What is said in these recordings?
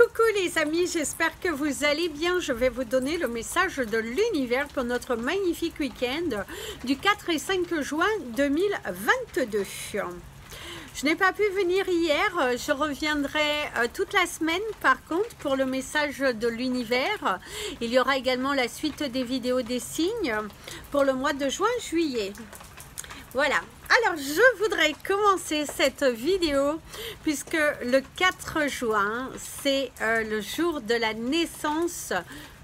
Coucou les amis, j'espère que vous allez bien. Je vais vous donner le message de l'univers pour notre magnifique week-end du 4 et 5 juin 2022. Je n'ai pas pu venir hier, je reviendrai toute la semaine par contre pour le message de l'univers. Il y aura également la suite des vidéos des signes pour le mois de juin-juillet. Voilà, alors je voudrais commencer cette vidéo puisque le 4 juin, c'est le jour de la naissance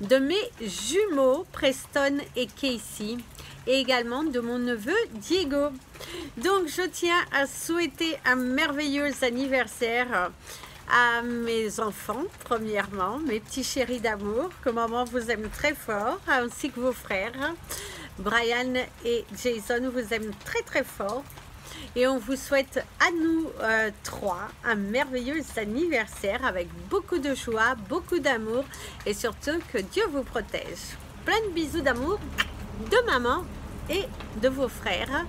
de mes jumeaux Preston et Casey et également de mon neveu Diego. Donc je tiens à souhaiter un merveilleux anniversaire à mes enfants, premièrement, mes petits chéris d'amour, que maman vous aime très fort, ainsi que vos frères. Brian et Jason vous aiment très très fort et on vous souhaite à nous trois un merveilleux anniversaire avec beaucoup de joie, beaucoup d'amour et surtout que Dieu vous protège. Plein de bisous d'amour de maman et de vos frères.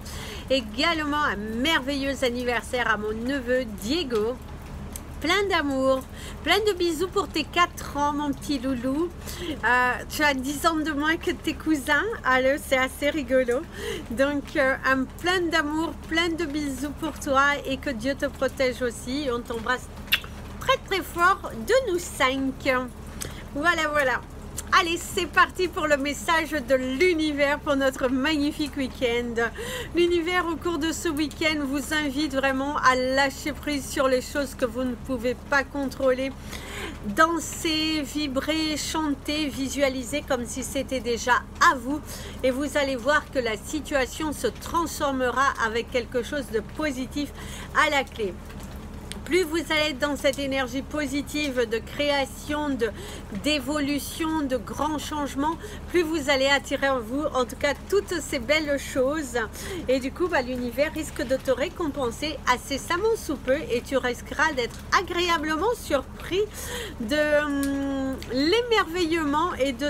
Également un merveilleux anniversaire à mon neveu Diego. Plein d'amour, plein de bisous pour tes 4 ans, mon petit loulou. Tu as 10 ans de moins que tes cousins, alors c'est assez rigolo. Donc, un plein d'amour, plein de bisous pour toi et que Dieu te protège aussi. On t'embrasse très très fort de nous 5. Voilà, voilà. Allez, c'est parti pour le message de l'univers pour notre magnifique week-end. L'univers au cours de ce week-end vous invite vraiment à lâcher prise sur les choses que vous ne pouvez pas contrôler. Danser, vibrer, chanter, visualiser comme si c'était déjà à vous. Et vous allez voir que la situation se transformera avec quelque chose de positif à la clé. Plus vous allez être dans cette énergie positive de création, d'évolution, de grands changements, plus vous allez attirer en vous, en tout cas, toutes ces belles choses. Et du coup, l'univers risque de te récompenser incessamment sous peu et tu risqueras d'être agréablement surpris de l'émerveillement et de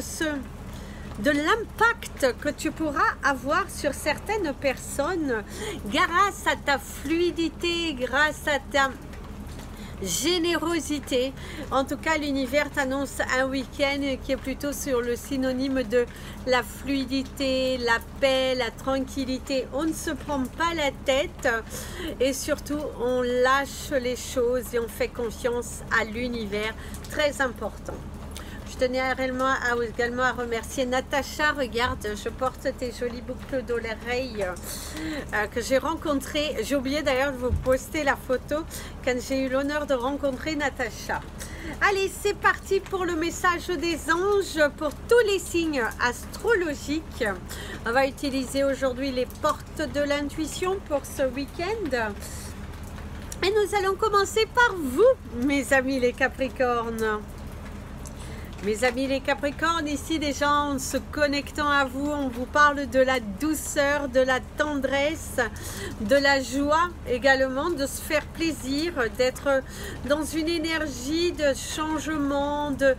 l'impact que tu pourras avoir sur certaines personnes grâce à ta fluidité, grâce à ta générosité. En tout cas, l'univers t'annonce un week-end qui est plutôt sur le synonyme de la fluidité, la paix, la tranquillité. On ne se prend pas la tête et surtout on lâche les choses et on fait confiance à l'univers. Très important. Je tenais également à remercier Natacha. Regarde, je porte tes jolies boucles d'oreilles que j'ai rencontrées. J'ai oublié d'ailleurs de vous poster la photo quand j'ai eu l'honneur de rencontrer Natacha. Allez, c'est parti pour le message des anges pour tous les signes astrologiques. On va utiliser aujourd'hui les portes de l'intuition pour ce week-end. Et nous allons commencer par vous, mes amis les Capricornes. Mes amis les Capricornes, ici déjà en se connectant à vous, on vous parle de la douceur, de la tendresse, de la joie également, de se faire plaisir, d'être dans une énergie de changement, de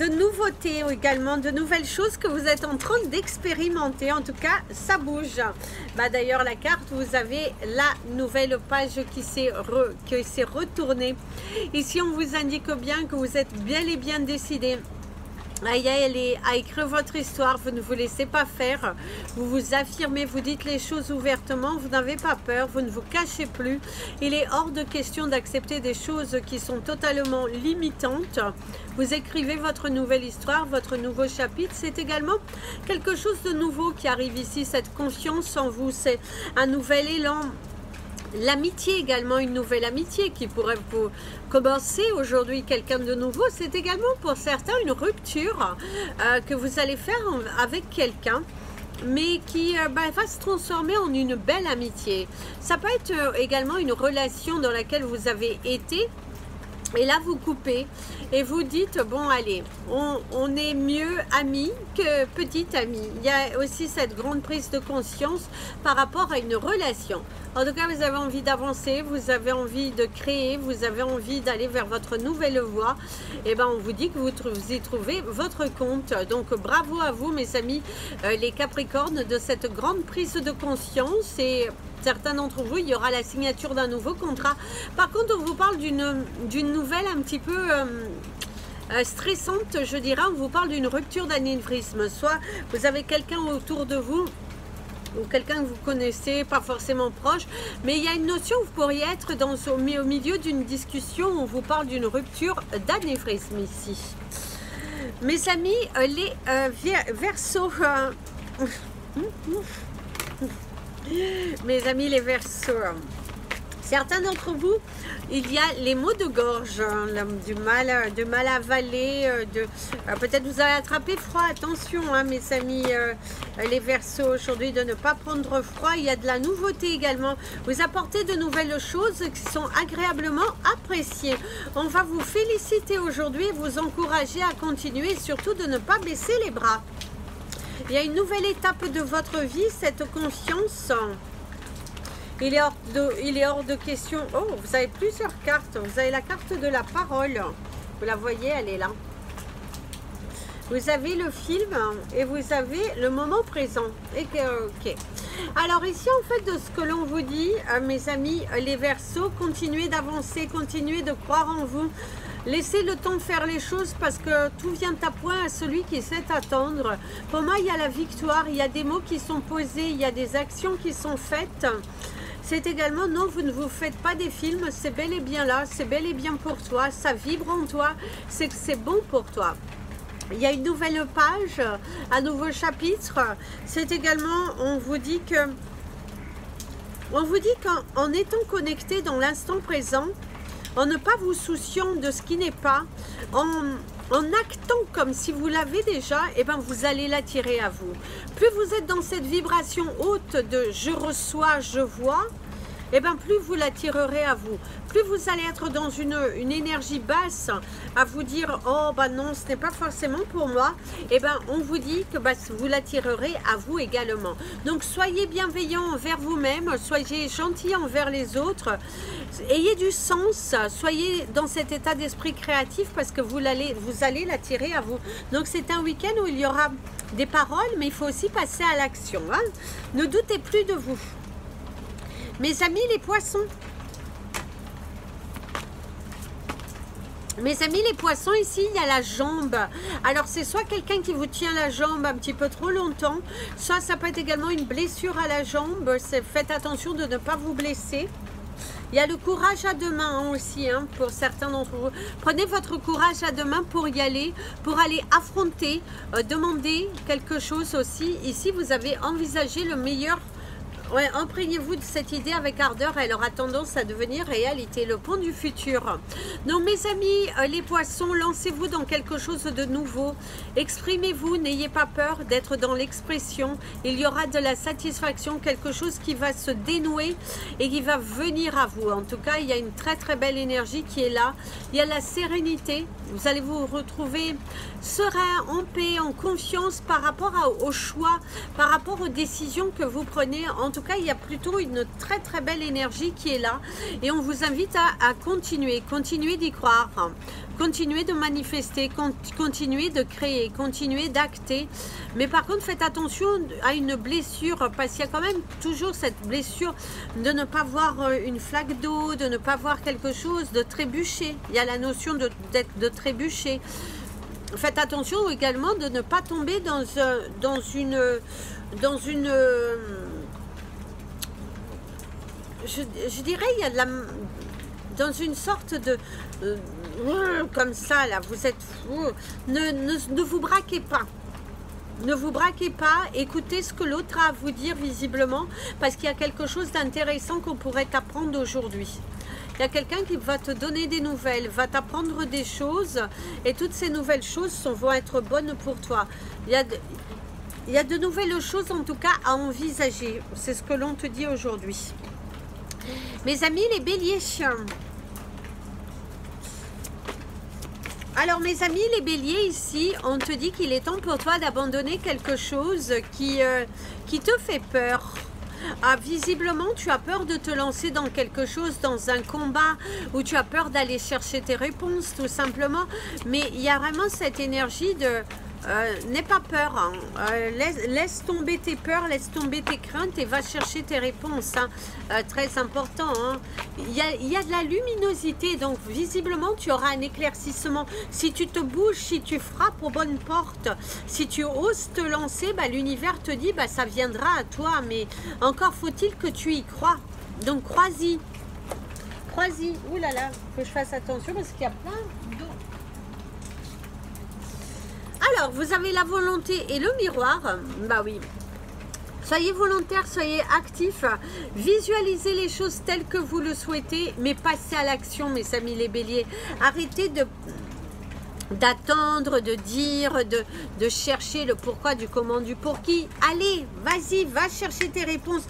nouveautés également, de nouvelles choses que vous êtes en train d'expérimenter. En tout cas, ça bouge. D'ailleurs, la carte, vous avez la nouvelle page qui s'est retournée. Ici, on vous indique bien que vous êtes bien et bien décidé à écrire votre histoire. Vous ne vous laissez pas faire, vous vous affirmez, vous dites les choses ouvertement, vous n'avez pas peur, vous ne vous cachez plus. Il est hors de question d'accepter des choses qui sont totalement limitantes. Vous écrivez votre nouvelle histoire, votre nouveau chapitre. C'est également quelque chose de nouveau qui arrive ici, cette confiance en vous, c'est un nouvel élan. L'amitié également, une nouvelle amitié qui pourrait vous commencer aujourd'hui, quelqu'un de nouveau. C'est également pour certains une rupture que vous allez faire avec quelqu'un, mais qui va se transformer en une belle amitié. Ça peut être également une relation dans laquelle vous avez été. Et là, vous coupez et vous dites, bon, allez, on est mieux amis que petite amie. Il y a aussi cette grande prise de conscience par rapport à une relation. En tout cas, vous avez envie d'avancer, vous avez envie de créer, vous avez envie d'aller vers votre nouvelle voie. Et on vous dit que vous y trouvez votre compte. Donc, bravo à vous, mes amis, les Capricornes, de cette grande prise de conscience et certains d'entre vous, il y aura la signature d'un nouveau contrat. Par contre, on vous parle d'une nouvelle un petit peu stressante, je dirais. On vous parle d'une rupture d'anévrisme. Soit vous avez quelqu'un autour de vous ou quelqu'un que vous connaissez, pas forcément proche, mais il y a une notion où vous pourriez être au milieu d'une discussion où on vous parle d'une rupture d'anévrisme ici. Mes amis, les Verseaux, mes amis les Verseaux, certains d'entre vous, il y a les maux de gorge, hein, du mal avaler, peut-être vous avez attrapé froid, attention hein, mes amis les Verseaux, aujourd'hui de ne pas prendre froid, il y a de la nouveauté également, vous apportez de nouvelles choses qui sont agréablement appréciées. On va vous féliciter aujourd'hui et vous encourager à continuer et surtout de ne pas baisser les bras. Il y a une nouvelle étape de votre vie, cette confiance. Il est hors de question. Oh, vous avez plusieurs cartes. Vous avez la carte de la parole. Vous la voyez, elle est là. Vous avez le film et vous avez le moment présent. Ok. Alors ici, en fait, de ce que l'on vous dit, mes amis, les Verseaux, continuez d'avancer, continuez de croire en vous. Laissez le temps de faire les choses parce que tout vient à point à celui qui sait attendre. Pour moi, il y a la victoire, il y a des mots qui sont posés, il y a des actions qui sont faites. C'est également, non, vous ne vous faites pas des films, c'est bel et bien là, c'est bel et bien pour toi, ça vibre en toi, c'est que c'est bon pour toi. Il y a une nouvelle page, un nouveau chapitre. C'est également, on vous dit qu'en étant connecté dans l'instant présent, en ne pas vous souciant de ce qui n'est pas, en actant comme si vous l'avez déjà, et ben vous allez l'attirer à vous. Plus vous êtes dans cette vibration haute de je reçois, je vois, et ben plus vous l'attirerez à vous. Plus vous allez être dans une énergie basse à vous dire oh bah non ce n'est pas forcément pour moi, et ben on vous dit que bah, vous l'attirerez à vous également. Donc soyez bienveillants envers vous-même, soyez gentils envers les autres, ayez du sens, soyez dans cet état d'esprit créatif parce que vous allez l'attirer à vous. Donc c'est un week-end où il y aura des paroles mais il faut aussi passer à l'action hein. Ne doutez plus de vous. Mes amis les poissons, ici il y a la jambe. Alors c'est soit quelqu'un qui vous tient la jambe un petit peu trop longtemps, soit ça peut être également une blessure à la jambe. Faites attention de ne pas vous blesser. Il y a le courage à deux mains hein, aussi hein, pour certains d'entre vous. Prenez votre courage à deux mains pour y aller, pour aller affronter, demander quelque chose aussi. Ici vous avez envisagé le meilleur. Ouais, imprégnez-vous de cette idée avec ardeur, elle aura tendance à devenir réalité, le pont du futur. Donc mes amis, les poissons, lancez-vous dans quelque chose de nouveau, exprimez-vous, n'ayez pas peur d'être dans l'expression, il y aura de la satisfaction, quelque chose qui va se dénouer et qui va venir à vous. En tout cas, il y a une très très belle énergie qui est là, il y a la sérénité, vous allez vous retrouver serein, en paix, en confiance par rapport au choix, par rapport aux décisions que vous prenez. En tout cas, il y a plutôt une très très belle énergie qui est là et on vous invite à continuer d'y croire, continuer de manifester, continuer de créer, continuer d'acter. Mais par contre, faites attention à une blessure parce qu'il y a quand même toujours cette blessure de ne pas voir une flaque d'eau, de ne pas voir quelque chose, de trébucher. Il y a la notion de trébucher. Faites attention également de ne pas tomber dans une je dirais, il y a dans une sorte de comme ça là, vous êtes fou. Ne vous braquez pas. Ne vous braquez pas, écoutez ce que l'autre a à vous dire visiblement, parce qu'il y a quelque chose d'intéressant qu'on pourrait apprendre aujourd'hui. Il y a quelqu'un qui va te donner des nouvelles, va t'apprendre des choses, et toutes ces nouvelles choses vont être bonnes pour toi. Il y a de nouvelles choses en tout cas à envisager, c'est ce que l'on te dit aujourd'hui. Mes amis les béliers, alors mes amis les béliers, ici on te dit qu'il est temps pour toi d'abandonner quelque chose qui te fait peur. Ah, visiblement tu as peur de te lancer dans quelque chose, dans un combat, ou tu as peur d'aller chercher tes réponses tout simplement, mais il y a vraiment cette énergie n'aie pas peur, hein. Laisse tomber tes peurs, laisse tomber tes craintes et va chercher tes réponses, hein. Très important, hein. Il y a de la luminosité, donc visiblement tu auras un éclaircissement. Si tu te bouges, si tu frappes aux bonnes portes, si tu oses te lancer, bah, l'univers te dit bah, ça viendra à toi, mais encore faut-il que tu y crois. Donc crois-y. Crois-y. Ouh là là, faut que je fasse attention parce qu'il y a plein d'eau. Alors, vous avez la volonté et le miroir. Bah oui. Soyez volontaire, soyez actif. Visualisez les choses telles que vous le souhaitez, mais passez à l'action, mes amis les béliers. Arrêtez d'attendre, de dire, de chercher le pourquoi, du comment, du pour qui. Allez, vas-y, va chercher tes réponses.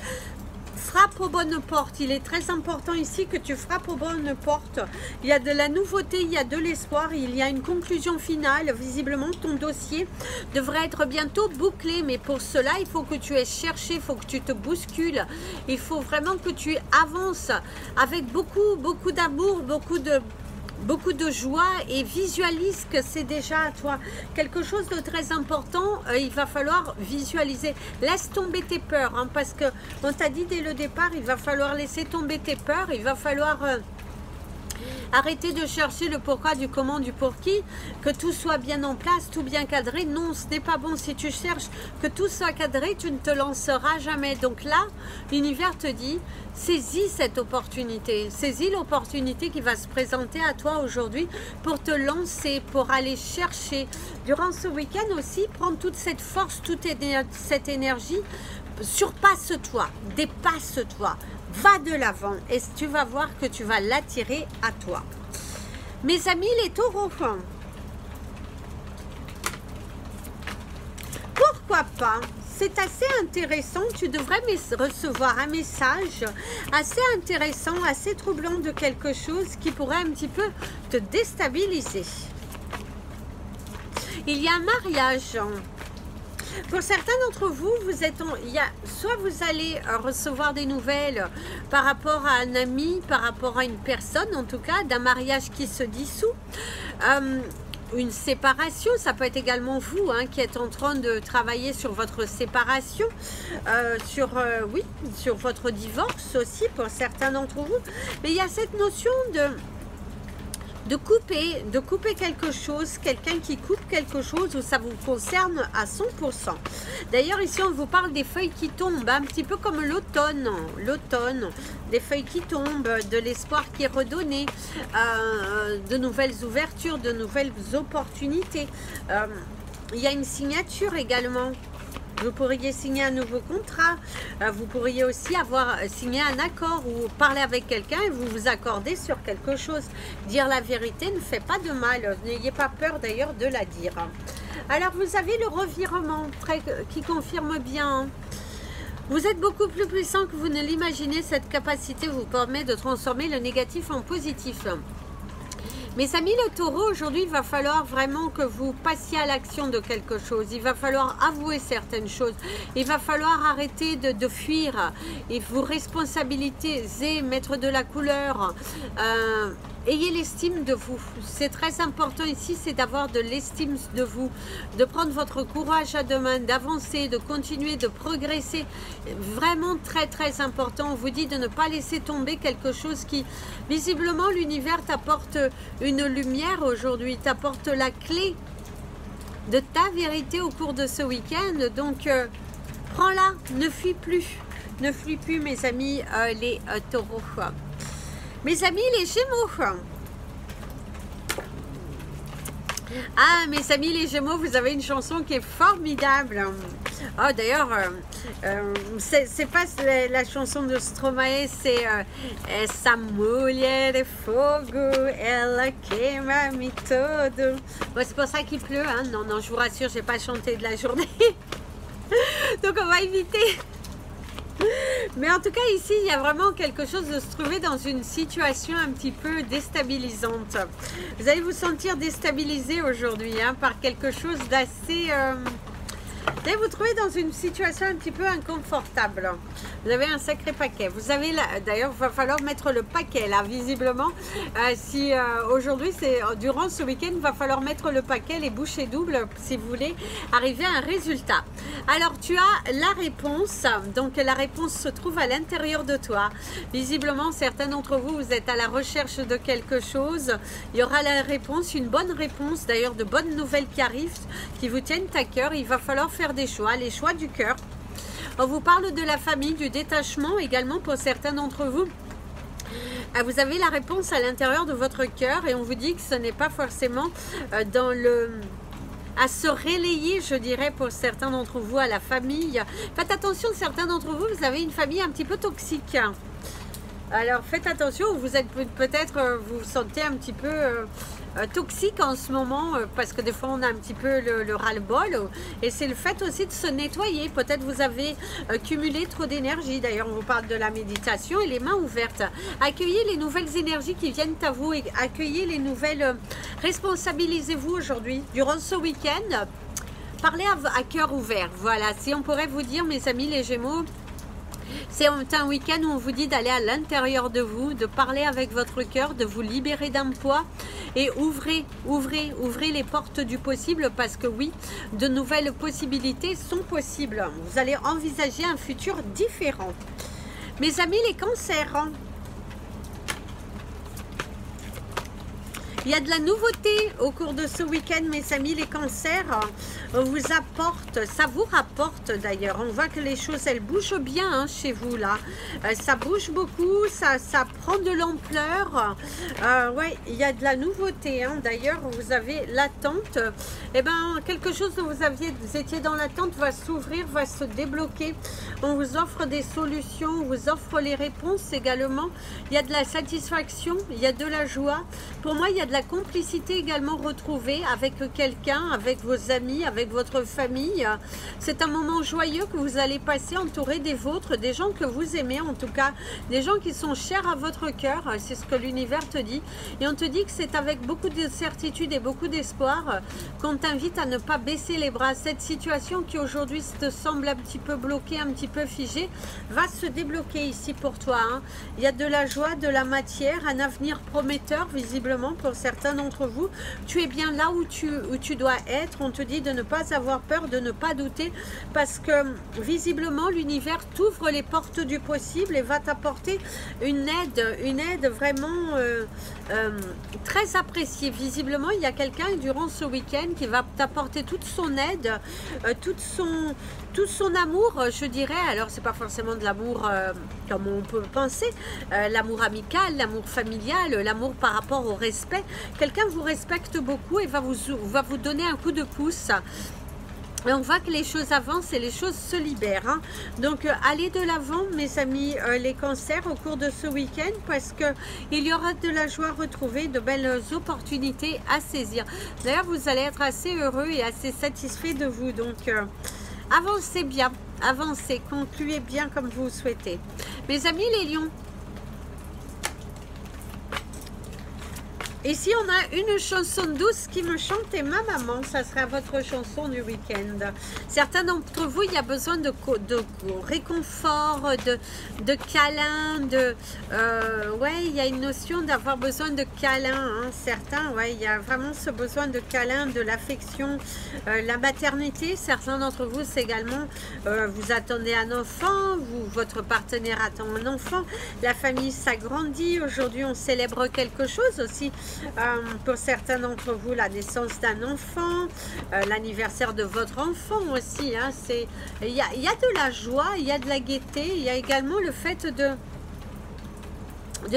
Frappe aux bonnes portes. Il est très important ici que tu frappes aux bonnes portes. Il y a de la nouveauté, il y a de l'espoir, il y a une conclusion finale. Visiblement, ton dossier devrait être bientôt bouclé. Mais pour cela, il faut que tu aies cherché, il faut que tu te bouscules. Il faut vraiment que tu avances avec beaucoup d'amour, beaucoup de joie et visualise que c'est déjà à toi. Quelque chose de très important, il va falloir visualiser. Laisse tomber tes peurs, hein, parce que on t'a dit dès le départ, il va falloir laisser tomber tes peurs, il va falloir arrêter de chercher le pourquoi, du comment, du pour qui, que tout soit bien en place, tout bien cadré. Non, ce n'est pas bon. Si tu cherches que tout soit cadré, tu ne te lanceras jamais. Donc là, l'univers te dit, saisis cette opportunité. Saisis l'opportunité qui va se présenter à toi aujourd'hui pour te lancer, pour aller chercher. Durant ce week-end aussi, prends toute cette force, toute cette énergie. Surpasse-toi, dépasse-toi. Va de l'avant et tu vas voir que tu vas l'attirer à toi. Mes amis les taureaux, pourquoi pas? C'est assez intéressant, tu devrais recevoir un message assez intéressant, assez troublant de quelque chose qui pourrait un petit peu te déstabiliser. Il y a un mariage. Pour certains d'entre vous, soit vous allez recevoir des nouvelles par rapport à un ami, par rapport à une personne, en tout cas, d'un mariage qui se dissout, une séparation, ça peut être également vous hein, qui êtes en train de travailler sur votre séparation, sur votre divorce aussi pour certains d'entre vous. Mais il y a cette notion de couper quelque chose, quelqu'un qui coupe quelque chose où ça vous concerne à 100%. D'ailleurs, ici, on vous parle des feuilles qui tombent, un petit peu comme l'automne, des feuilles qui tombent, de l'espoir qui est redonné, de nouvelles ouvertures, de nouvelles opportunités. Il y a une signature également. Vous pourriez signer un nouveau contrat, vous pourriez aussi avoir signé un accord ou parler avec quelqu'un et vous vous accordez sur quelque chose. Dire la vérité ne fait pas de mal, n'ayez pas peur d'ailleurs de la dire. Alors vous avez le revirement qui confirme bien. Vous êtes beaucoup plus puissant que vous ne l'imaginez, cette capacité vous permet de transformer le négatif en positif. Mes amis le taureau, aujourd'hui, il va falloir vraiment que vous passiez à l'action de quelque chose. Il va falloir avouer certaines choses. Il va falloir arrêter de fuir et vous responsabiliser, mettre de la couleur. Ayez l'estime de vous. C'est très important ici, c'est d'avoir de l'estime de vous, de prendre votre courage à deux mains, d'avancer, de continuer, de progresser. Vraiment très très important. On vous dit de ne pas laisser tomber quelque chose qui, visiblement, l'univers t'apporte une lumière aujourd'hui, t'apporte la clé de ta vérité au cours de ce week-end. Donc, prends-la, ne fuis plus. Ne fuis plus, mes amis les taureaux. Mes amis les Gémeaux. Ah, mes amis les Gémeaux, vous avez une chanson qui est formidable. Oh, d'ailleurs, c'est pas la chanson de Stromae, c'est Essa mulher de fogo, ela queima-me todo. Bon, c'est pour ça qu'il pleut, hein. Non, je vous rassure, j'ai pas chanté de la journée. Donc, on va éviter. Mais en tout cas, ici, il y a vraiment quelque chose de se trouver dans une situation un petit peu déstabilisante. Vous allez vous sentir déstabilisé aujourd'hui hein, par quelque chose d'assez Vous allez vous trouver dans une situation un petit peu inconfortable. Vous avez un sacré paquet. Vous avez d'ailleurs, il va falloir mettre le paquet là, visiblement. Si aujourd'hui, c'est durant ce week-end, il va falloir mettre le paquet, les bouchées doubles, si vous voulez arriver à un résultat. Alors, tu as la réponse. Donc, la réponse se trouve à l'intérieur de toi. Visiblement, certains d'entre vous, vous êtes à la recherche de quelque chose. Il y aura la réponse, une bonne réponse, d'ailleurs, de bonnes nouvelles qui arrivent, qui vous tiennent à cœur. Il va falloir faire des choix, les choix du cœur. On vous parle de la famille, du détachement également pour certains d'entre vous. Vous avez la réponse à l'intérieur de votre cœur et on vous dit que ce n'est pas forcément dans le... à se relayer, je dirais, pour certains d'entre vous, à la famille. Faites attention, certains d'entre vous, vous avez une famille un petit peu toxique. Alors faites attention, vous êtes peut-être, vous vous sentez un petit peu toxique en ce moment, parce que des fois on a un petit peu le ras-le-bol, et c'est le fait aussi de se nettoyer. Peut-être vous avez cumulé trop d'énergie. D'ailleurs on vous parle de la méditation et les mains ouvertes. Accueillez les nouvelles énergies qui viennent à vous, et accueillez les nouvelles, responsabilisez-vous aujourd'hui, durant ce week-end, parlez à cœur ouvert. Voilà, si on pourrait vous dire, mes amis les Gémeaux, c'est un week-end où on vous dit d'aller à l'intérieur de vous, de parler avec votre cœur, de vous libérer d'un poids et ouvrez les portes du possible, parce que oui, de nouvelles possibilités sont possibles. Vous allez envisager un futur différent. Mes amis les cancers, hein, il y a de la nouveauté au cours de ce week-end, mes amis les cancers. On vous apporte, ça vous rapporte d'ailleurs. On voit que les choses, elles bougent bien hein, chez vous là. Ça bouge beaucoup, ça prend de l'ampleur. Ouais, il y a de la nouveauté. Hein. D'ailleurs, vous avez l'attente. Eh ben, quelque chose dont vous étiez dans l'attente va s'ouvrir, va se débloquer. On vous offre des solutions, on vous offre les réponses également. Il y a de la satisfaction, il y a de la joie. Pour moi, il y a de la complicité également retrouvée avec quelqu'un, avec vos amis, avec votre famille. C'est un moment joyeux que vous allez passer entouré des vôtres, des gens que vous aimez en tout cas, des gens qui sont chers à votre cœur, c'est ce que l'univers te dit. Et on te dit que c'est avec beaucoup de certitude et beaucoup d'espoir qu'on t'invite à ne pas baisser les bras. Cette situation qui aujourd'hui te semble un petit peu bloquée, un petit peu figée, va se débloquer ici pour toi. Hein. Il y a de la joie, de la matière, un avenir prometteur visiblement pour certains d'entre vous. Tu es bien là où tu dois être. On te dit de ne pas avoir peur, de ne pas douter, parce que visiblement l'univers t'ouvre les portes du possible et va t'apporter une aide vraiment très appréciée. Visiblement il y a quelqu'un durant ce week-end qui va t'apporter toute son aide, tout son amour, je dirais. Alors c'est pas forcément de l'amour comme on peut penser, l'amour amical, l'amour familial, l'amour par rapport au respect. Quelqu'un vous respecte beaucoup et va vous donner un coup de pouce. Et on voit que les choses avancent et les choses se libèrent. Hein. Donc, allez de l'avant, mes amis les cancers, au cours de ce week-end, parce qu'il y aura de la joie retrouvée, de belles opportunités à saisir. D'ailleurs, vous allez être assez heureux et assez satisfait de vous. Donc, avancez bien, avancez, concluez bien comme vous souhaitez. Mes amis les lions, ici, on a une chanson douce qui me chante et ma maman, ça sera votre chanson du week-end. Certains d'entre vous, il y a besoin de réconfort, de câlin, ouais, il y a une notion d'avoir besoin de câlin. Hein. Certains, ouais, il y a vraiment ce besoin de câlin, de l'affection, la maternité. Certains d'entre vous, c'est également, vous attendez un enfant, votre partenaire attend un enfant, la famille s'agrandit. Aujourd'hui, on célèbre quelque chose aussi. Pour certains d'entre vous, la naissance d'un enfant, l'anniversaire de votre enfant aussi. Hein, il y a de la joie, il y a de la gaieté, il y a également le fait de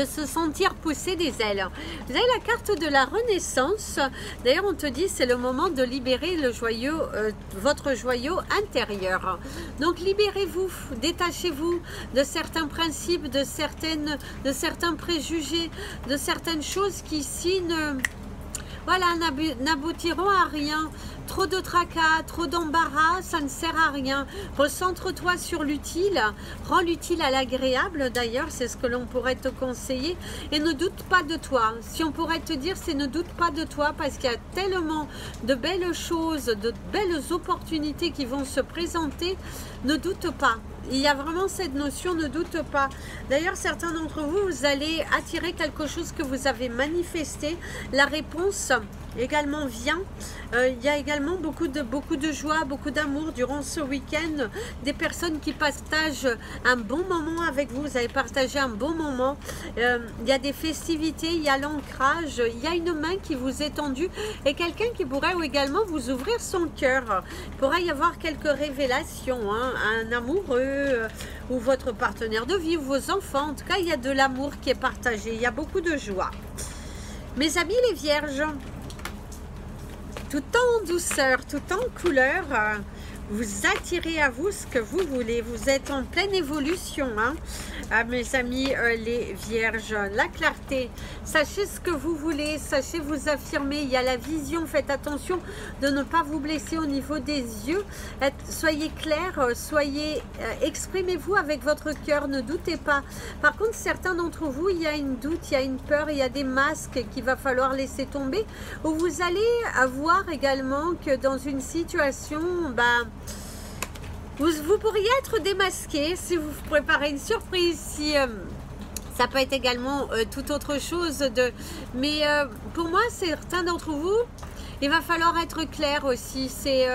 se sentir pousser des ailes. Vous avez la carte de la renaissance. D'ailleurs, on te dit c'est le moment de libérer le joyau, votre joyau intérieur. Donc, libérez-vous, détachez-vous de certains principes, de certains préjugés, de certaines choses qui ici n'aboutiront à rien. trop de tracas, trop d'embarras, ça ne sert à rien. Recentre-toi sur l'utile, rends l'utile à l'agréable d'ailleurs, c'est ce que l'on pourrait te conseiller, et ne doute pas de toi. Si on pourrait te dire, c'est ne doute pas de toi, parce qu'il y a tellement de belles choses, de belles opportunités qui vont se présenter, ne doute pas. Il y a vraiment cette notion, ne doute pas. D'ailleurs, certains d'entre vous, vous allez attirer quelque chose que vous avez manifesté. La réponse également vient. Il y a également beaucoup de joie, beaucoup d'amour durant ce week-end. Des personnes qui partagent un bon moment avec vous. Vous avez partagé un bon moment. Il y a des festivités, il y a l'ancrage, il y a une main qui vous est tendue et quelqu'un qui pourrait également vous ouvrir son cœur. Il pourrait y avoir quelques révélations, hein, un amoureux ou votre partenaire de vie ou vos enfants. En tout cas, il y a de l'amour qui est partagé. Il y a beaucoup de joie. Mes amis les vierges, tout en douceur, tout en couleur, vous attirez à vous ce que vous voulez. Vous êtes en pleine évolution, hein, mes amis les vierges. La clarté, sachez ce que vous voulez, sachez vous affirmer. Il y a la vision, faites attention de ne pas vous blesser au niveau des yeux. Soyez clair, exprimez-vous avec votre cœur, ne doutez pas. Par contre, certains d'entre vous, il y a une doute, il y a une peur, il y a des masques qu'il va falloir laisser tomber. Où vous allez avoir également que dans une situation, vous pourriez être démasqué si vous préparez une surprise, si ça peut être également toute autre chose. Mais pour moi, certains d'entre vous, il va falloir être clair aussi. C'est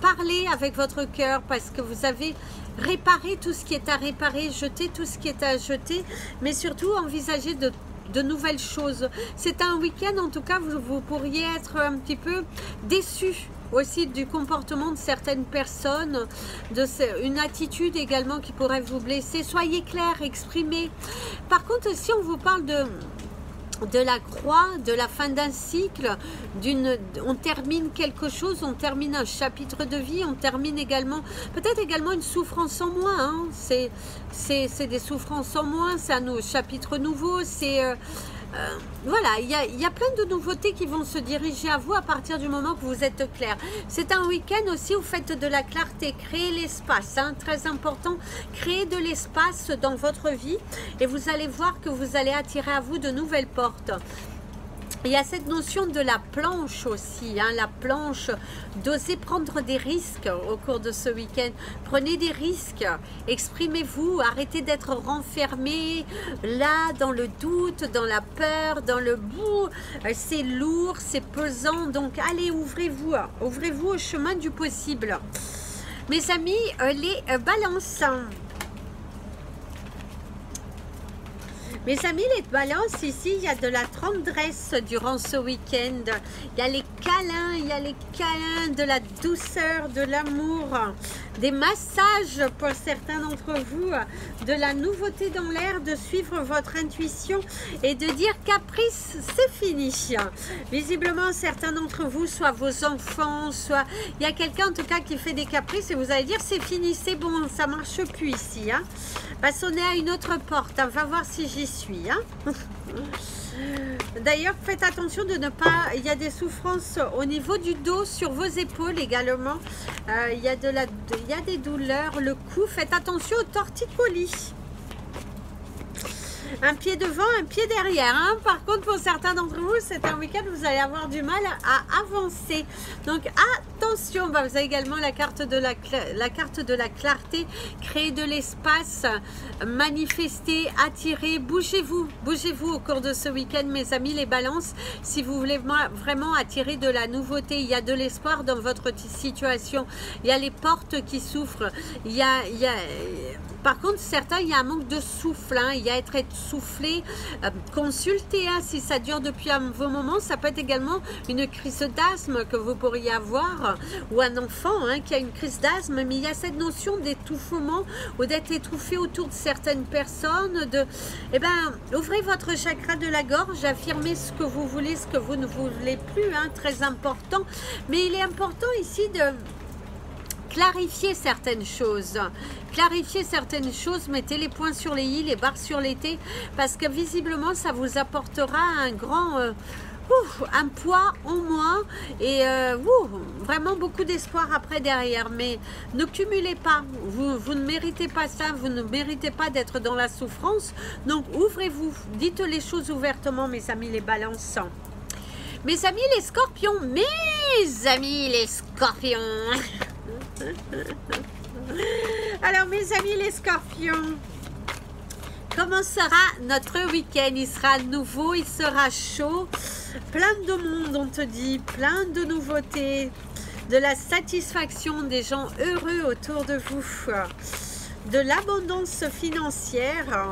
parler avec votre cœur parce que vous avez réparé tout ce qui est à réparer, jeter tout ce qui est à jeter, mais surtout envisager de nouvelles choses. C'est un week-end, en tout cas, vous pourriez être un petit peu déçu aussi du comportement de certaines personnes, une attitude également qui pourrait vous blesser. Soyez clair, exprimez. Par contre, si on vous parle de la croix, de la fin d'un cycle, on termine quelque chose, on termine un chapitre de vie, on termine également, peut-être également une souffrance en moins, hein. C'est des souffrances en moins, c'est un chapitre nouveau, c'est... voilà, il y a plein de nouveautés qui vont se diriger à vous à partir du moment que vous êtes clair. C'est un week-end aussi où vous faites de la clarté, créez l'espace, hein, très important, créez de l'espace dans votre vie et vous allez voir que vous allez attirer à vous de nouvelles portes. Il y a cette notion de la planche aussi, hein, la planche, d'oser prendre des risques au cours de ce week-end. Prenez des risques, exprimez-vous, arrêtez d'être renfermé là dans le doute, dans la peur, dans le bout. C'est lourd, c'est pesant, donc allez, ouvrez-vous au chemin du possible. Mes amis, les balances. Mes amis les balances, ici il y a de la tendresse durant ce week-end. Il y a les câlins, de la douceur, de l'amour, des massages pour certains d'entre vous, de la nouveauté dans l'air, de suivre votre intuition et de dire caprice, c'est fini. Visiblement certains d'entre vous, soit vos enfants, soit il y a quelqu'un en tout cas qui fait des caprices et vous allez dire c'est fini, c'est bon, ça marche plus ici. Hein. Va sonner à une autre porte, hein. Va voir si j'y suis. Hein. D'ailleurs, faites attention de ne pas... Il y a des souffrances au niveau du dos, sur vos épaules également. Il y a des douleurs, le cou. Faites attention aux torticolis. Un pied devant, un pied derrière. Hein. Par contre, pour certains d'entre vous, c'est un week-end où vous allez avoir du mal à avancer. Donc, attention. Vous avez également la carte de la clarté. Créer de l'espace, manifester, attirer. Bougez-vous au cours de ce week-end, mes amis, les balances. Si vous voulez vraiment attirer de la nouveauté, il y a de l'espoir dans votre situation. Il y a les portes qui s'ouvrent. Par contre, certains, il y a un manque de souffle. Hein. Il y a être soufflé. Consultez hein, si ça dure depuis un bon moment. Ça peut être également une crise d'asthme que vous pourriez avoir ou un enfant hein, qui a une crise d'asthme. Mais il y a cette notion d'étouffement ou d'être étouffé autour de certaines personnes. Ouvrez votre chakra de la gorge. Affirmez ce que vous voulez, ce que vous ne voulez plus. Hein, très important. Mais il est important ici de... clarifier certaines choses, mettez les points sur les i, les barres sur les t, parce que visiblement ça vous apportera un grand un poids en moins et vraiment beaucoup d'espoir après derrière. Mais ne cumulez pas, vous ne méritez pas ça, vous ne méritez pas d'être dans la souffrance. Donc ouvrez-vous, dites les choses ouvertement, mes amis les balances. Mes amis les scorpions, mes amis les scorpions. Alors mes amis les scorpions, comment sera notre week-end? Il sera nouveau, il sera chaud, plein de monde, on te dit, plein de nouveautés, de la satisfaction, des gens heureux autour de vous, de l'abondance financière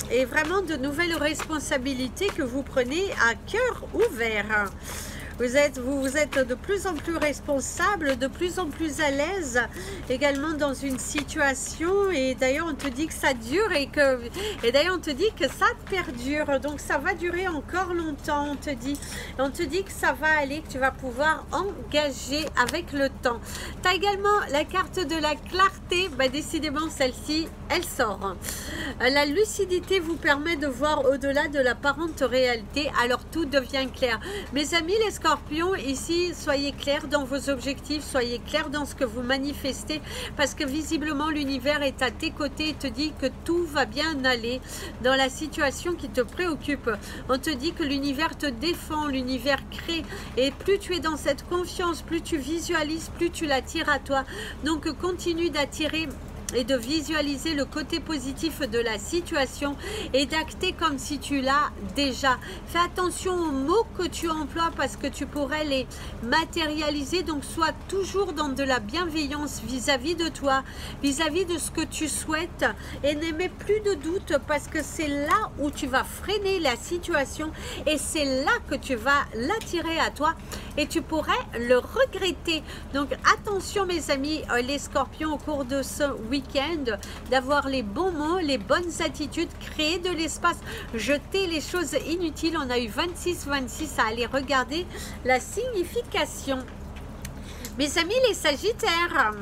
et vraiment de nouvelles responsabilités que vous prenez à cœur ouvert. Vous êtes de plus en plus responsable, de plus en plus à l'aise également dans une situation, et d'ailleurs on te dit que ça dure et d'ailleurs on te dit que ça perdure, donc ça va durer encore longtemps, on te dit que ça va aller, que tu vas pouvoir engager avec le temps. Tu as également la carte de la clarté, décidément celle-ci elle sort. La lucidité vous permet de voir au-delà de l'apparente réalité, alors tout devient clair. Mes amis les scorpions, ici, soyez clairs dans vos objectifs, soyez clairs dans ce que vous manifestez, parce que visiblement l'univers est à tes côtés et te dit que tout va bien aller dans la situation qui te préoccupe. On te dit que l'univers te défend, l'univers crée, et plus tu es dans cette confiance, plus tu visualises, plus tu l'attires à toi. Donc continue d'attirer et de visualiser le côté positif de la situation et d'acter comme si tu l'as déjà. Fais attention aux mots que tu emploies parce que tu pourrais les matérialiser, donc sois toujours dans de la bienveillance vis-à-vis de toi, vis-à-vis de ce que tu souhaites, et n'aie plus de doute parce que c'est là où tu vas freiner la situation et c'est là que tu vas l'attirer à toi et tu pourrais le regretter. Donc attention mes amis les scorpions, au cours de ce week-end, d'avoir les bons mots, les bonnes attitudes, créer de l'espace, jeter les choses inutiles. On a eu 26 à aller regarder la signification. Mes amis les sagittaires,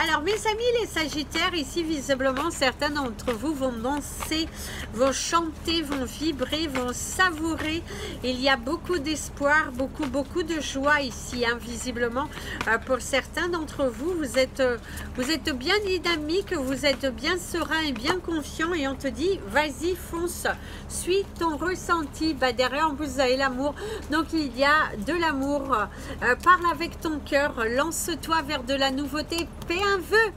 alors mes amis les sagittaires, ici visiblement certains d'entre vous vont danser, vont chanter, vont vibrer, vont savourer. Il y a beaucoup d'espoir, beaucoup de joie ici, visiblement. Pour certains d'entre vous, vous êtes bien dynamique, vous êtes bien serein et bien confiant, et on te dit vas-y fonce, suis ton ressenti. Derrière vous avez l'amour, donc il y a de l'amour. Parle avec ton cœur, lance-toi vers de la nouveauté. Fais un vœu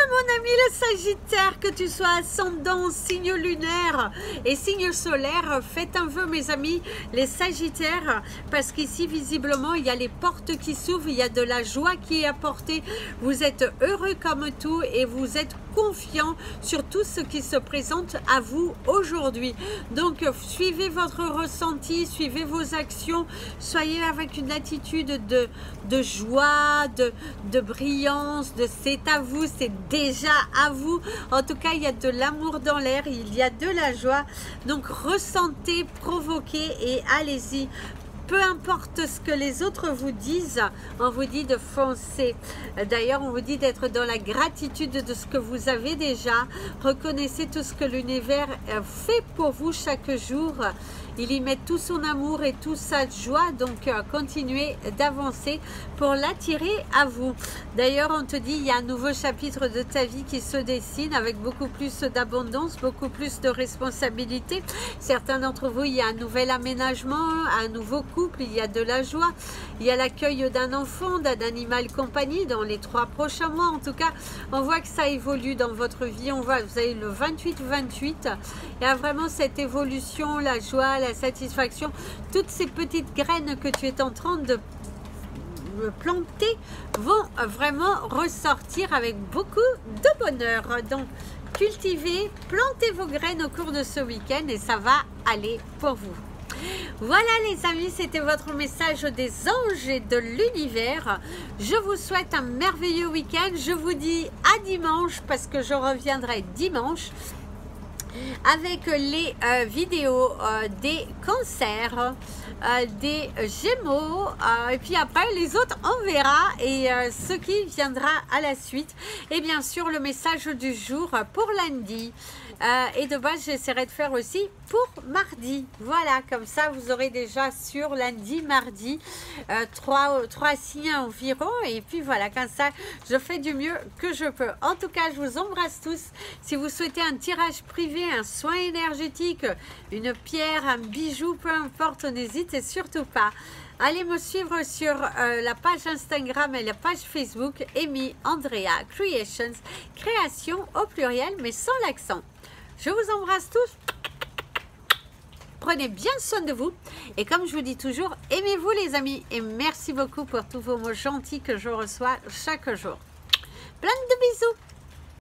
mon ami le sagittaire, que tu sois ascendant, signe lunaire et signe solaire. Faites un vœu mes amis les sagittaires, parce qu'ici visiblement il y a les portes qui s'ouvrent, il y a de la joie qui est apportée, vous êtes heureux comme tout et vous êtes confiant sur tout ce qui se présente à vous aujourd'hui. Donc suivez votre ressenti, suivez vos actions, soyez avec une attitude de joie, de brillance, de c'est à vous, c'est déjà à vous. En tout cas il y a de l'amour dans l'air, il y a de la joie, donc ressentez, provoquez et allez-y. Peu importe ce que les autres vous disent, on vous dit de foncer. D'ailleurs, on vous dit d'être dans la gratitude de ce que vous avez déjà. Reconnaissez tout ce que l'univers fait pour vous chaque jour. Il y met tout son amour et toute sa joie, donc continuez d'avancer pour l'attirer à vous. D'ailleurs, on te dit, il y a un nouveau chapitre de ta vie qui se dessine avec beaucoup plus d'abondance, beaucoup plus de responsabilités. Certains d'entre vous, il y a un nouvel aménagement, un nouveau couple, il y a de la joie, il y a l'accueil d'un enfant, d'un animal compagnie dans les 3 prochains mois. En tout cas, on voit que ça évolue dans votre vie. On voit, vous avez le 28-28, il y a vraiment cette évolution, la joie, la satisfaction, toutes ces petites graines que tu es en train de planter vont vraiment ressortir avec beaucoup de bonheur. Donc cultivez, plantez vos graines au cours de ce week-end et ça va aller pour vous. Voilà les amis, c'était votre message des anges et de l'univers. Je vous souhaite un merveilleux week-end. Je vous dis à dimanche parce que je reviendrai dimanche. avec les vidéos des cancers, des gémeaux, et puis après les autres on verra, et ce qui viendra à la suite, et bien sûr le message du jour pour lundi. Et de base j'essaierai de faire aussi pour mardi, voilà, comme ça vous aurez déjà sur lundi, mardi, trois signes environ, et puis voilà, comme ça je fais du mieux que je peux. En tout cas je vous embrasse tous. Si vous souhaitez un tirage privé, un soin énergétique, une pierre, un bijou, peu importe, n'hésitez surtout pas. Allez me suivre sur la page Instagram et la page Facebook Amy Andrea Creations, création au pluriel mais sans l'accent. Je vous embrasse tous. Prenez bien soin de vous. Et comme je vous dis toujours, aimez-vous les amis. Et merci beaucoup pour tous vos mots gentils que je reçois chaque jour. Plein de bisous.